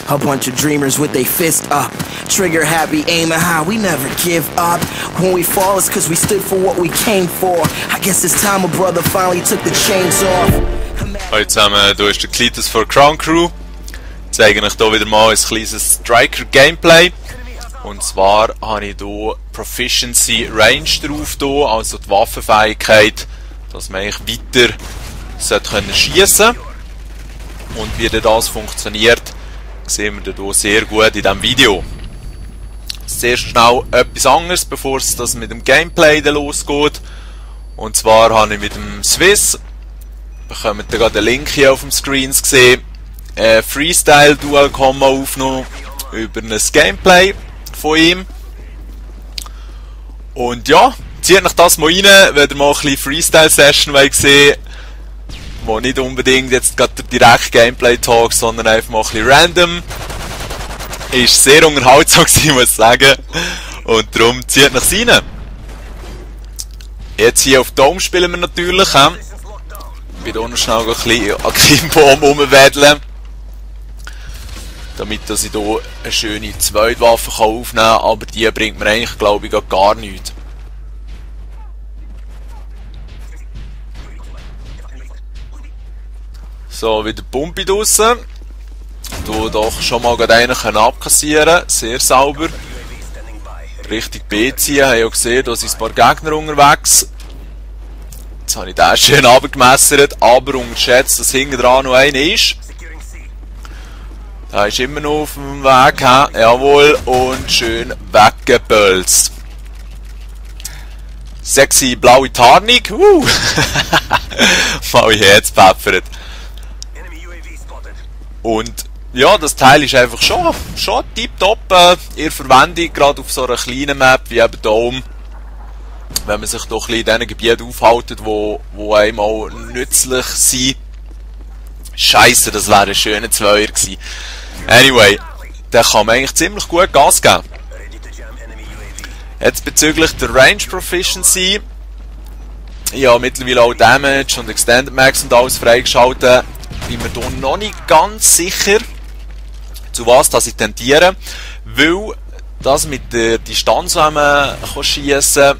A bunch of dreamers with their fist up. Trigger happy, aiming high, we never give up. When we fall, it's cause we stood for what we came for. I guess it's time a brother finally took the chains off. Hallo zusammen, hier ist der Cletus von Crown Crew. Ich zeige euch hier wieder mal ein kleines Striker-Gameplay. Und zwar habe ich hier Proficiency Range drauf, also die Waffenfähigkeit, dass man eigentlich weiter schiessen können. Und wie das funktioniert, sehen wir hier sehr gut in diesem Video. Sehr schnell etwas anderes, bevor es das mit dem Gameplay losgeht. Und zwar habe ich mit dem Swiss, bekommt ihr gerade den Link hier auf dem Screen gesehen, Freestyle Dual Combo aufgenommen über ein Gameplay von ihm. Und ja, zieht euch das mal rein, wenn ihr mal ein bisschen Freestyle Session sehen, wo nicht unbedingt jetzt gerade der direkte Gameplay Talk, sondern einfach mal ein bisschen random. Ist sehr unterhaltsam gewesen, muss ich sagen. Und darum zieht euch rein. Jetzt hier auf Dome spielen wir natürlich. Ich bin hier noch schnell ein bisschen an Kimbaum rumwedeln. Damit ich hier eine schöne Zweitwaffe aufnehmen kann, aber die bringt mir eigentlich, glaube ich, gar nichts. So, wieder Pumpe draussen. Du doch schon mal einen abkassieren, sehr sauber. Richtig B ziehen, habe ich auch gesehen, da sind ein paar Gegner unterwegs. Jetzt habe ich den schön runtergemessert, aber unterschätzt, dass hinten dran noch einer ist. Der ist immer noch auf dem Weg, jawohl, und schön weggebölzt. Sexy blaue Tarnung, mal in Herz pfeffert. Und ja, das Teil ist einfach schon tipptopp in der Verwendung, gerade auf so einer kleinen Map wie eben hier oben. Wenn man sich doch in diesen Gebieten aufhält, wo einem auch nützlich sind. Scheisse, das wäre ein schöner Zweier gewesen. Anyway, da kann man eigentlich ziemlich gut Gas geben. Jetzt bezüglich der Range Proficiency. Ich habe mittlerweile auch Damage und Extended Max und alles freigeschaltet. Bin mir hier noch nicht ganz sicher, zu was ich tendiere, weil das mit der Distanz, wenn man schiessen kann,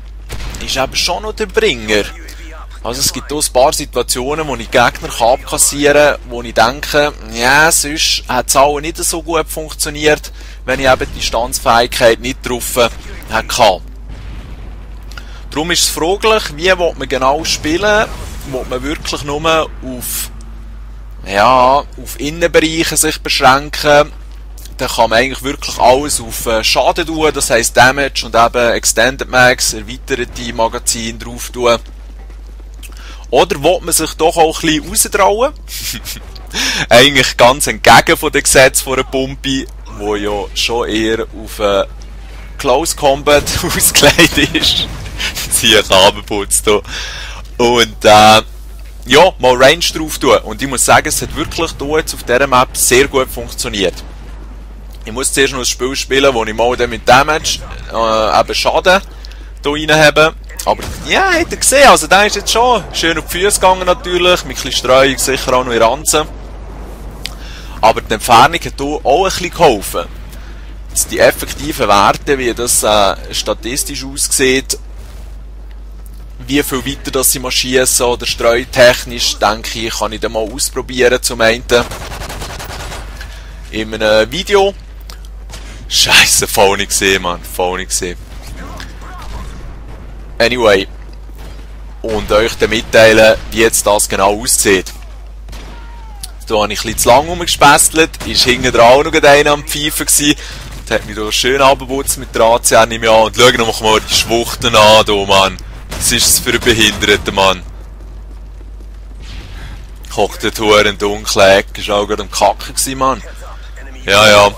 ist eben schon noch der Bringer. Also es gibt hier ein paar Situationen, wo ich Gegner abkassieren kann, wo ich denke, ja, sonst hat es auch nicht so gut funktioniert, wenn ich eben die Distanzfähigkeit nicht drauf hatte. Darum ist es fraglich, wie will man genau spielen, will man wirklich nur auf Innenbereiche sich beschränken, dann kann man eigentlich wirklich alles auf Schaden tun, das heisst Damage und eben Extended Max, erweiterte Magazin drauf tun. Oder will man sich doch auch ein bisschen raustrauen? Eigentlich ganz entgegen von den Gesetzen von einer Pumpe, wo ja schon eher auf Close Combat ausgelegt ist. Ziehe ich runterputzt hier. Und ja, mal Range drauf tun. Und ich muss sagen, es hat wirklich hier jetzt auf dieser Map sehr gut funktioniert. Ich muss zuerst noch ein Spiel spielen, wo ich mal dann mit Damage eben Schaden hier rein habe. Aber ja, habt ihr gesehen, also der ist jetzt schon schön auf die Füße gegangen natürlich, mit ein bisschen Streuung sicher auch noch in Ranzen. Aber die Entfernung hat hier auch ein bisschen geholfen. Jetzt die effektiven Werte, wie das statistisch aussieht, wie viel weiter dass sie mal schiessen oder streutechnisch, denke ich, kann ich dann mal ausprobieren zum einen. In einem Video. Scheisse, voll nicht gesehen, Mann, voll nicht gesehen. Anyway, und euch dann mitteilen, wie jetzt das genau aussieht. Da habe ich ein bisschen zu lang rumgespästelt, ist hinten dran auch noch einer am Pfeifen gewesen. Und hat mich da schön runtergeputzt mit der AC, nehme ich an. Und schauen wir mal die Schwuchten an, hier, Mann. Was ist das für ein Behinderter, Mann? Hockt der Tor in dunklen Ecke, ist auch gerade am Kacken gewesen, Mann. Ja.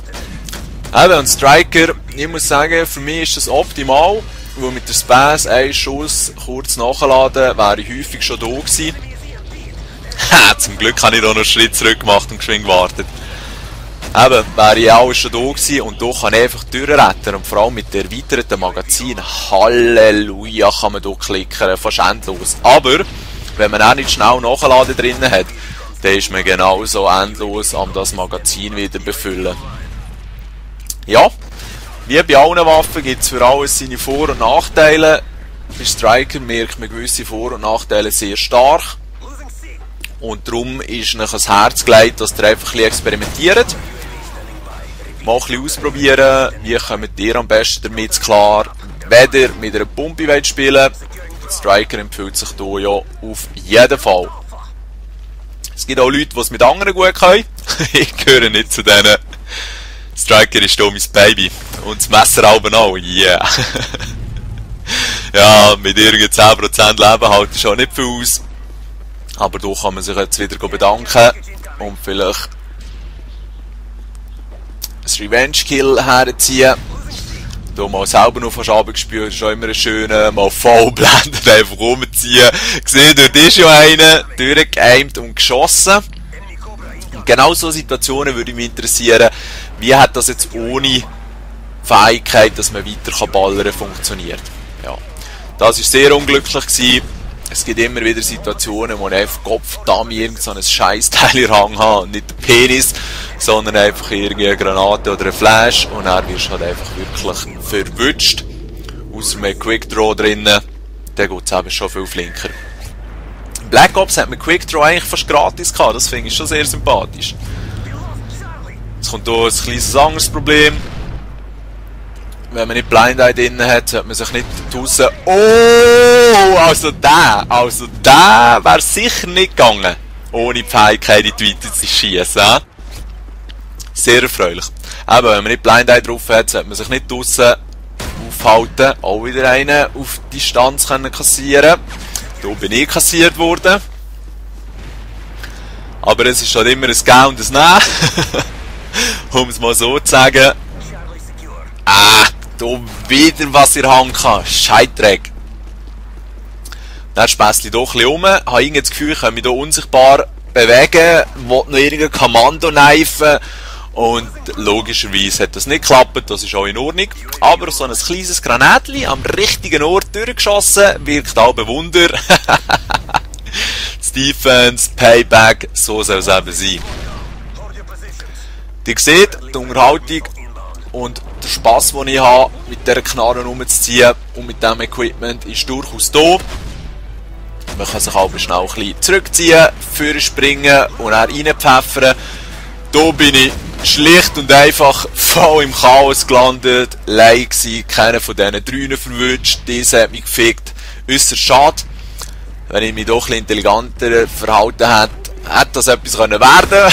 Eben, und Striker, ich muss sagen, für mich ist das optimal, weil mit der Space einen Schuss kurz nachladen, wäre ich häufig schon da gewesen. Zum Glück habe ich da noch einen Schritt zurück gemacht und geschwind gewartet. Eben, wäre ich auch schon da gewesen und da kann ich einfach durchretten. Und vor allem mit der erweiterten Magazin, Halleluja, kann man hier klicken, fast endlos. Aber, wenn man auch nicht schnell nachladen drinnen hat, dann ist man genauso endlos am das Magazin wieder befüllen. Ja, wie bei allen Waffen gibt es für alles seine Vor- und Nachteile. Bei Striker merkt man gewisse Vor- und Nachteile sehr stark. Und darum ist euch ans Herz gelegt, dass ihr einfach ein bisschen experimentiert. Mal ein bisschen ausprobieren, wie kommt ihr am besten damit klar, wenn ihr mit einer Pumpe spielen wollt. Striker empfiehlt sich hier ja auf jeden Fall. Es gibt auch Leute, die es mit anderen gut können. Ich gehöre nicht zu denen. Striker ist hier mein Baby. Und das Messer oben auch. Yeah. Ja, mit irgendwie 10% Leben hält es schon nicht viel aus. Aber da kann man sich jetzt wieder bedanken und vielleicht ein Revenge-Kill herziehen. Da mal selber noch fast runtergespült, ist schon immer ein schöner, mal voll blendend einfach rumziehen. Gesehen, dort ist ja einer durchgeaimt und geschossen. Und genau so Situationen würde mich interessieren, wie hat das jetzt ohne Fähigkeit, dass man weiter ballern kann, funktioniert. Ja. Das war sehr unglücklich gewesen. Es gibt immer wieder Situationen, wo ich einfach Kopfdamm irgend so ein Scheißteil in Hang habe und nicht den Penis, sondern einfach irgendwie eine Granate oder ein Flash und dann wirst du halt einfach wirklich verwünscht. Ausser mit Quick Draw drinnen, dann geht es eben schon viel flinker. In Black Ops hat man Quick Draw eigentlich fast gratis gehabt, das finde ich schon sehr sympathisch. Jetzt kommt hier ein kleines anderes Problem. Wenn man nicht Blind Eye drin hat, sollte man sich nicht draussen. Oh, also der wäre sicher nicht gegangen, ohne die Fähigkeit in die Weite zu schießen. Sehr erfreulich. Aber wenn man nicht Blind Eye drauf hat, sollte man sich nicht draussen aufhalten. Auch wieder einen auf Distanz können kassieren. Da bin ich kassiert worden. Aber es ist halt immer ein Gehen und ein Nehmen. Um es mal so zu sagen. Da wieder was in der Hand kann. Scheitdreck. Dann spässt doch ein bisschen rum. Habe irgendwie das Gefühl, ich kann mich hier unsichtbar bewegen. Will noch irgendein Kommando neifen. Und logischerweise hat das nicht geklappt. Das ist auch in Ordnung. Aber so ein kleines Granatli am richtigen Ort durchgeschossen wirkt auch ein Wunder. Das Defense, Payback, so soll es eben sein. Ihr seht, die Unterhaltung und der Spass, den ich habe, mit dieser Knarre rumzuziehen und mit diesem Equipment, ist durchaus da. Man kann sich aber schnell ein bisschen zurückziehen, vorspringen und dann reinpfeffern. Da bin ich schlicht und einfach voll im Chaos gelandet, allein gewesen, keiner von diesen Drünen verwünscht, dieser hat mich gefickt. Äußerst schade. Wenn ich mich doch ein bisschen intelligenter verhalten hätte, hätte das etwas werden können.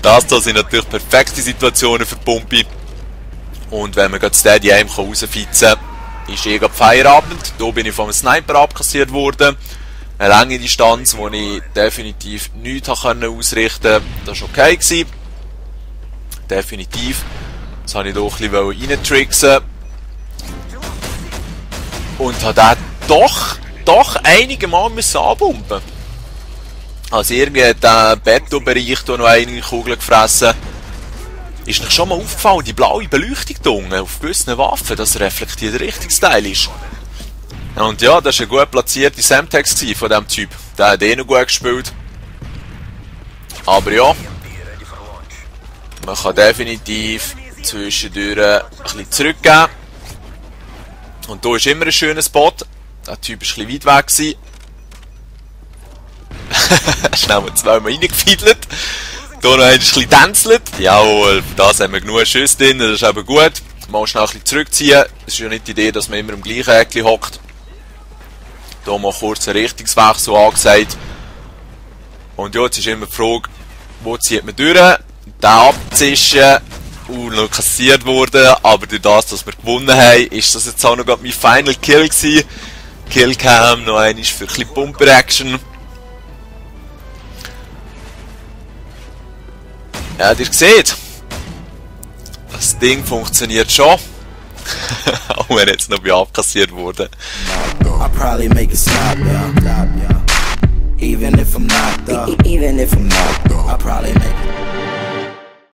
Das sind natürlich perfekte Situationen für die Pumpe. Und wenn man gerade Steady Aim rausfitzen kann, ist eh gerade Feierabend. Hier bin ich von einem Sniper abkassiert worden. Eine lange Distanz, wo ich definitiv nichts ausrichten konnte. Das war okay gewesen. Definitiv. Jetzt habe ich hier ein bisschen reintricksen. Und habe doch einige Mal anbomben. Also irgendwie hat der Beto-Bereich hier noch einige Kugeln gefressen. Ist euch schon mal aufgefallen, die blaue Beleuchtung hier unten auf gewissen Waffen, das reflektiert richtig stylisch. Und ja, das war eine gut platzierte Semtex von diesem Typ. Der hat eh noch gut gespielt. Aber ja, man kann definitiv zwischendurch ein bisschen zurückgeben. Und hier ist immer ein schöner Spot. Der Typ war ein bisschen weit weg. Schnell mal zweimal reingefiedelt. Hier noch ein bisschen tänzelt. Jawohl, für das haben wir genug Schüsse drin, das ist eben gut. Mal schnell ein bisschen zurückziehen. Es ist ja nicht die Idee, dass man immer im gleichen Eckchen hockt. Hier mal kurz einen Richtungswechsel angesagt. Und ja, jetzt ist immer die Frage, wo zieht man durch? Den abzischen und noch kassiert worden. Aber durch das, dass wir gewonnen haben, ist das jetzt auch noch mein Final Kill gewesen. Killcam noch einmal für ein bisschen Pumper-Action. Ja, ihr seht, das Ding funktioniert schon. Auch wenn jetzt noch abkassiert wurde. I'll probably make it stop, yeah. Even if I'm not, I'll probably make it